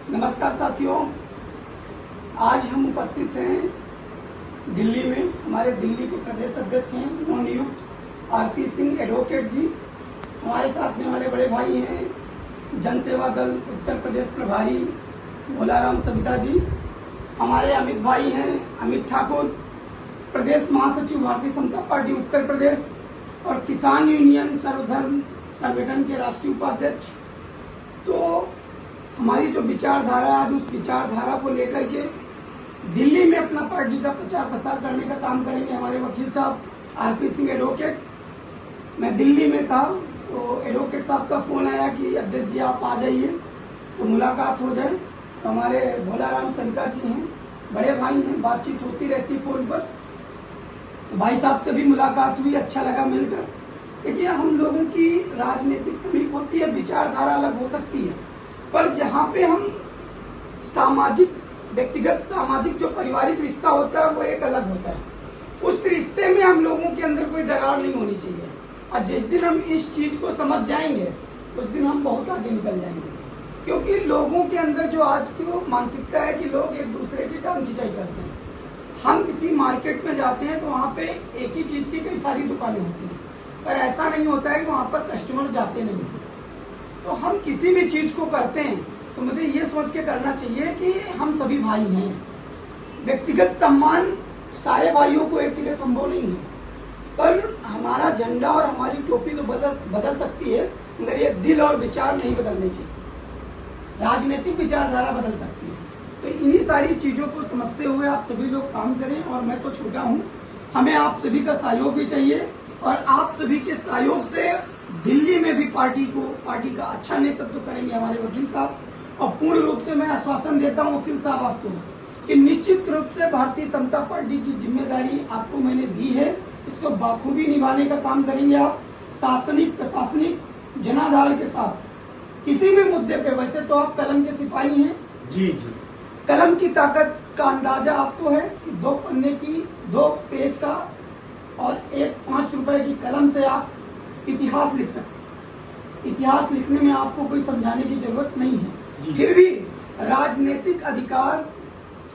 नमस्कार साथियों, आज हम उपस्थित हैं दिल्ली में। हमारे दिल्ली के प्रदेश अध्यक्ष हैं नवनियुक्त आरपी सिंह एडवोकेट जी। हमारे साथ में हमारे बड़े भाई हैं जनसेवा दल उत्तर प्रदेश प्रभारी भोलाराम सविता जी। हमारे अमित भाई हैं अमित ठाकुर, प्रदेश महासचिव भारतीय जनता पार्टी उत्तर प्रदेश और किसान यूनियन सर्वधर्म संगठन के राष्ट्रीय उपाध्यक्ष। तो हमारी जो विचारधारा है, आज उस विचारधारा को लेकर के दिल्ली में अपना पार्टी का प्रचार प्रसार करने का काम करेंगे हमारे वकील साहब आरपी सिंह एडवोकेट। मैं दिल्ली में था तो एडवोकेट साहब का फोन आया कि अध्यक्ष जी आप आ जाइए तो मुलाकात हो जाए। तो हमारे भोलाराम सविता जी हैं, बड़े भाई हैं, बातचीत होती रहती फोन पर। तो भाई साहब से भी मुलाकात हुई, अच्छा लगा मिलकर। देखिए, हम लोगों की राजनीतिक समीप होती है, विचारधारा अलग हो सकती है, पर जहाँ पे हम सामाजिक व्यक्तिगत सामाजिक जो पारिवारिक रिश्ता होता है वो एक अलग होता है। उस रिश्ते में हम लोगों के अंदर कोई दरार नहीं होनी चाहिए। और जिस दिन हम इस चीज को समझ जाएंगे उस दिन हम बहुत आगे निकल जाएंगे। क्योंकि लोगों के अंदर जो आज की वो मानसिकता है कि लोग एक दूसरे की टांग खिंचाई करते हैं। हम किसी मार्केट में जाते हैं तो वहाँ पे एक ही चीज की कई सारी दुकानें होती हैं, पर ऐसा नहीं होता है कि वहाँ पर कस्टमर जाते नहीं हैं। तो हम किसी भी चीज को करते हैं तो मुझे ये सोच के करना चाहिए कि हम सभी भाई हैं। व्यक्तिगत सम्मान सारे भाइयों को एक जगह संभव नहीं है, पर हमारा झंडा और हमारी टोपी तो बदल सकती है, मगर ये दिल और विचार नहीं बदलने चाहिए। राजनीतिक विचारधारा बदल सकती है। तो इन्हीं सारी चीजों को समझते हुए आप सभी लोग काम करें। और मैं तो छोटा हूँ, हमें आप सभी का सहयोग भी चाहिए और आप सभी के सहयोग से दिल्ली में भी पार्टी का अच्छा नेतृत्व करेंगे हमारे वकील साहब। और पूर्ण रूप से मैं आश्वासन देता हूं वकील साहब आपको कि निश्चित रूप से भारतीय जनता पार्टी की जिम्मेदारी आपको मैंने दी है, इसको बाखूबी निभाने का काम करेंगे आप शासनिक प्रशासनिक जनाधार के साथ किसी भी मुद्दे पे। वैसे तो आप कलम के सिपाही हैं जी। कलम की ताकत का अंदाजा आपको है कि 2 पन्ने की 2 पेज का और एक 5 रुपए की कलम से आप इतिहास लिख सकते। इतिहास लिखने में आपको कोई समझाने की जरूरत नहीं है। फिर भी राजनीतिक अधिकार,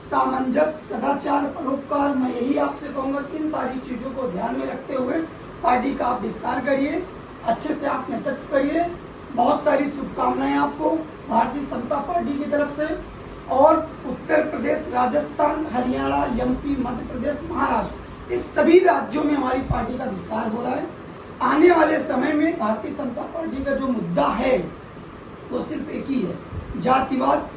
सामंजस्य, सदाचार, परोपकार, मैं यही आपसे कहूंगा कि इन सारी चीजों को ध्यान में रखते हुए पार्टी का आप विस्तार करिए, अच्छे से आप नेतृत्व करिए। बहुत सारी शुभकामनाएं आपको भारतीय जनता पार्टी की तरफ से। और उत्तर प्रदेश, राजस्थान, हरियाणा, एमपी, मध्य प्रदेश, महाराष्ट्र, इस सभी राज्यों में हमारी पार्टी का विस्तार हो रहा है। आने वाले समय में भारतीय जनता पार्टी का जो मुद्दा है वो सिर्फ एक ही है, जातिवाद,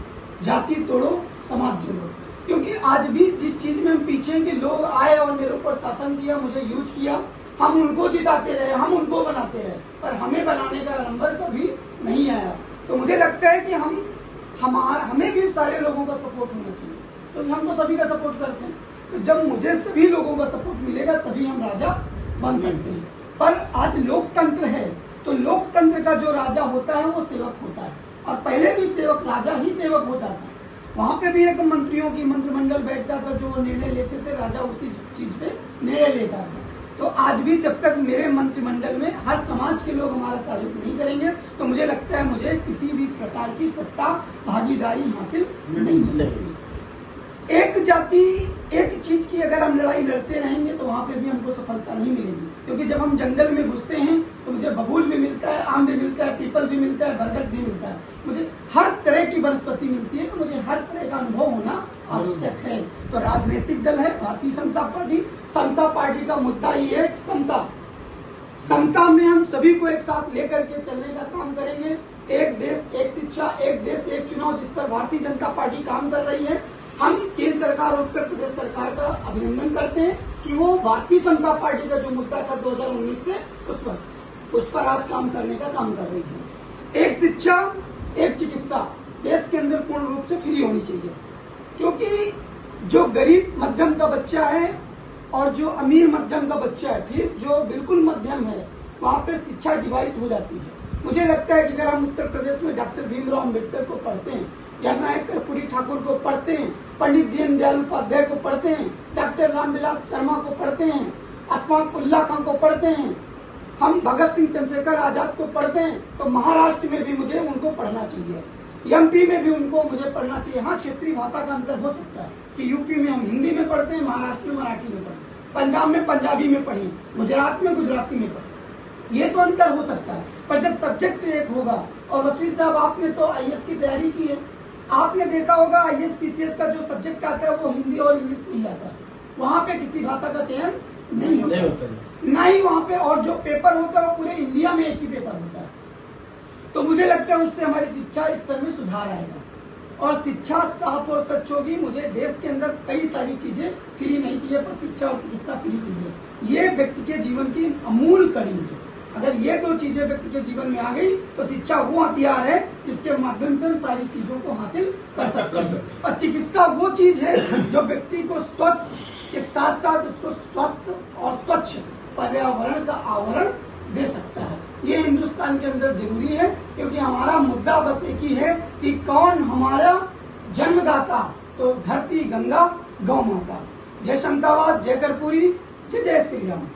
जाति तोड़ो समाज जोड़ो। क्योंकि आज भी जिस चीज में हम पीछे हैं कि लोग आए और मेरे ऊपर शासन किया, मुझे यूज किया, हम उनको जिताते रहे, हम उनको बनाते रहे, पर हमें बनाने का नंबर कभी नहीं आया। तो मुझे लगता है कि हमें भी सारे लोगों का सपोर्ट होना चाहिए। तो हम तो सभी का सपोर्ट करते हैं। तो जब मुझे सभी लोगों का सपोर्ट मिलेगा तभी हम राजा बन सकते हैं। पर आज लोकतंत्र है तो लोकतंत्र का जो राजा होता है वो सेवक होता है। और पहले भी सेवक राजा ही सेवक होता था। वहां पे भी एक मंत्रियों की मंत्रिमंडल बैठता था, जो निर्णय लेते थे राजा उसी चीज पे निर्णय लेता था। तो आज भी जब तक मेरे मंत्रिमंडल में हर समाज के लोग हमारा सहयोग नहीं करेंगे तो मुझे लगता है मुझे किसी भी प्रकार की सत्ता भागीदारी हासिल नहीं हो सकती। एक जाति एक चीज की अगर हम लड़ाई लड़ते रहेंगे तो वहां पे भी हमको सफलता नहीं मिलेगी। क्योंकि जब हम जंगल में घुसते हैं तो मुझे बबूल भी मिलता है, आम भी मिलता है, पीपल भी मिलता है, बरगद भी मिलता है, मुझे हर तरह की वनस्पति मिलती है। तो मुझे हर तरह का अनुभव होना आवश्यक है। तो राजनीतिक दल है भारतीय जनता पार्टी। जनता पार्टी का मुद्दा ही है समता। समता में हम सभी को एक साथ लेकर के चलने का काम करेंगे। एक देश एक शिक्षा, एक देश एक चुनाव, जिस पर भारतीय जनता पार्टी काम कर रही है। हम केंद्र सरकार और उत्तर प्रदेश सरकार का अभिनंदन करते हैं कि वो भारतीय जनता पार्टी का जो मुद्दा था 2019 से उस पर आज काम करने का काम कर रही है। एक शिक्षा, एक चिकित्सा देश के अंदर पूर्ण रूप से फ्री होनी चाहिए। क्योंकि जो गरीब मध्यम का बच्चा है और जो अमीर मध्यम का बच्चा है, फिर जो बिल्कुल मध्यम है, वहाँ पे शिक्षा डिवाइड हो जाती है। मुझे लगता है कि अगर हम उत्तर प्रदेश में डॉक्टर भीमराव अम्बेडकर को पढ़ते हैं, जननायक कर्पूरी ठाकुर को पढ़ते हैं, पंडित दीनदयाल उपाध्याय को पढ़ते हैं, डॉक्टर रामविलास शर्मा को पढ़ते हैं, अशफाक उल्लाह खां को पढ़ते हैं, हम भगत सिंह चंद्रशेखर आजाद को पढ़ते हैं, तो महाराष्ट्र में भी मुझे उनको पढ़ना चाहिए। एमपी में भी उनको मुझे पढ़ना चाहिए। हाँ, क्षेत्रीय भाषा का अंतर हो सकता है कि यूपी में हम हिंदी में पढ़ते हैं, महाराष्ट्र में मराठी में पढ़ते हैं, पंजाब में पंजाबी में पढ़े, गुजरात में गुजराती में पढ़े, ये तो अंतर हो सकता है। पर जब सब्जेक्ट एक होगा, और वकील साहब आपने तो आईएएस की तैयारी की है, आपने देखा होगा आईएएस पीसीएस का जो सब्जेक्ट आता है वो हिंदी और इंग्लिश में ही आता है, वहाँ पे किसी भाषा का चयन नहीं होता, ना ही वहाँ पे, और जो पेपर होता है वो पूरे इंडिया में एक ही पेपर होता है। तो मुझे लगता है उससे हमारी शिक्षा स्तर में सुधार आएगा, और शिक्षा साफ और सच होगी। मुझे देश के अंदर कई सारी चीजें फ्री नहीं चाहिए, पर शिक्षा और चिकित्सा फ्री चाहिए। ये व्यक्ति के जीवन की अमूल कड़ी है। अगर ये दो चीजें व्यक्ति के जीवन में आ गई तो शिक्षा वो हथियार है जिसके माध्यम से हम सारी चीजों को हासिल कर सकते हैं। और चिकित्सा वो चीज है जो व्यक्ति को स्वस्थ के साथ साथ उसको स्वस्थ और स्वच्छ पर्यावरण का आवरण दे सकता है। ये हिंदुस्तान के अंदर जरूरी है, क्योंकि हमारा मुद्दा बस एक ही है कि कौन हमारा जन्मदाता, तो धरती गंगा गौ माता। जय समतावाद, जय कर्पूरी, जय जय श्री राम।